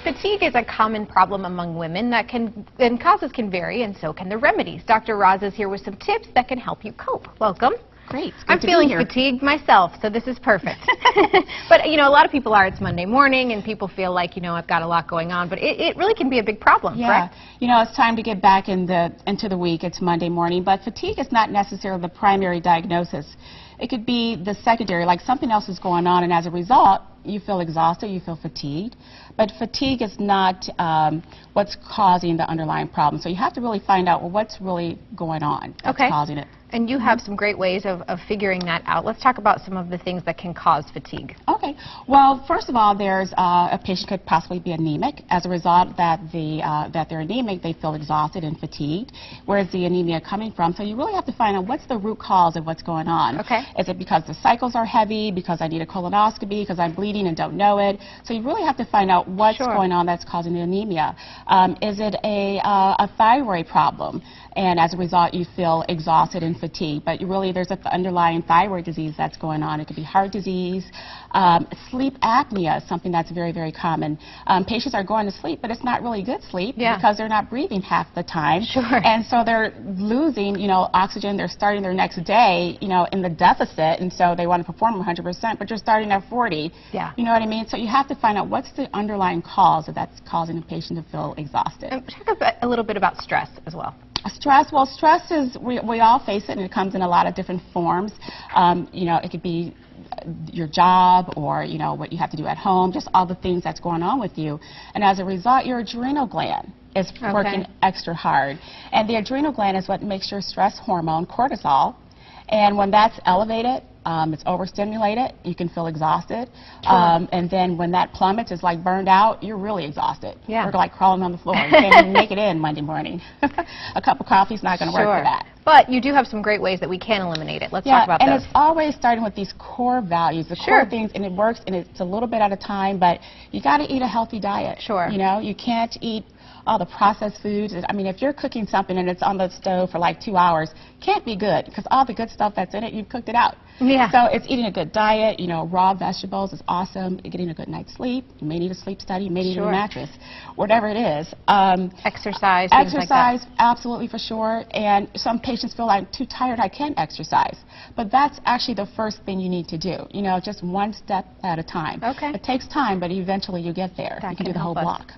Fatigue is a common problem among women and causes can vary, and so can the remedies. Dr. Roz is here with some tips that can help you cope. Welcome. Great. I'm feeling fatigued myself, so this is perfect. But, you know, a lot of people are. It's Monday morning, and people feel like, you know, I've got a lot going on. But it really can be a big problem, correct? You know, it's time to get back into the week. It's Monday morning. But fatigue is not necessarily the primary diagnosis. It could be the secondary, like something else is going on, and as a result, you feel exhausted, you feel fatigued. But fatigue is not what's causing the underlying problem. So you have to really find out, well, what's really going on that's causing it. And you have some great ways of figuring that out. Let's talk about some of the things that can cause fatigue. Okay. Well, first of all, there's a patient could possibly be anemic. As a result that they're anemic, they feel exhausted and fatigued. Where's the anemia coming from? So you really have to find out what's the root cause of what's going on. Okay. Is it because the cycles are heavy, because I need a colonoscopy, because I'm bleeding and don't know it? So you really have to find out what's going on that's causing the anemia. Is it a thyroid problem? And as a result, you feel exhausted and fatigued. But there's an underlying thyroid disease that's going on. It could be heart disease. Sleep apnea is something that's very, very common. Patients are going to sleep, but it's not really good sleep because they're not breathing half the time. And so they're losing, you know, oxygen. They're starting their next day, you know, in the deficit, and so they want to perform 100%, but you're starting at 40. You know what I mean? So you have to find out what's the underlying cause that's causing a patient to feel exhausted. And talk a little bit about stress as well. Stress, well, stress is, we all face it, and it comes in a lot of different forms. You know, it could be your job or, you know, what you have to do at home, just all the things that's going on with you. And as a result, your adrenal gland is working extra hard. And the adrenal gland is what makes your stress hormone, cortisol. And when that's elevated, it's overstimulated, you can feel exhausted. And then when that plummets, it's like burned out, you're really exhausted. You're like crawling on the floor. You can't even make it in Monday morning. A cup of coffee is not going to work for that. But you do have some great ways that we can eliminate it. Let's talk about those. And it's always starting with these core values, the core things, and it works, and it's a little bit at a time, but you got to eat a healthy diet. You know, you can't eat all the processed foods. I mean, if you're cooking something and it's on the stove for like 2 hours, can't be good because all the good stuff that's in it, you've cooked it out. So it's eating a good diet, you know, raw vegetables is awesome, getting a good night's sleep. You may need a sleep study, you may need a mattress, whatever it is. Exercise, things like that. Absolutely, for sure. And some patients feel like, I'm too tired, I can't exercise. But that's actually the first thing you need to do, you know, just one step at a time. It takes time, but eventually you get there. You can do the whole block.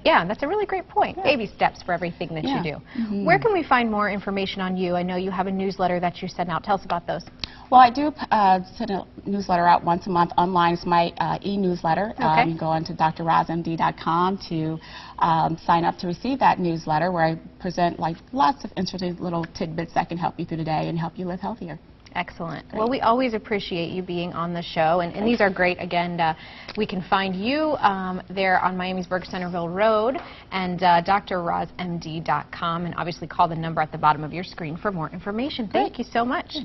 Yeah, that's a really great point. Baby steps for everything that you do. Where can we find more information on you? I know you have a newsletter that you send out. Tell us about those. Well, I do send a newsletter out once a month online. It's my e-newsletter. You can go onto drrozmd.com to sign up to receive that newsletter where I present like lots of interesting little tidbits that can help you through the day and help you live healthier. Excellent. Well, we always appreciate you being on the show, and these are great. Again, we can find you there on Miamisburg Centerville Road and drrozmd.com, and obviously call the number at the bottom of your screen for more information. Thank you so much.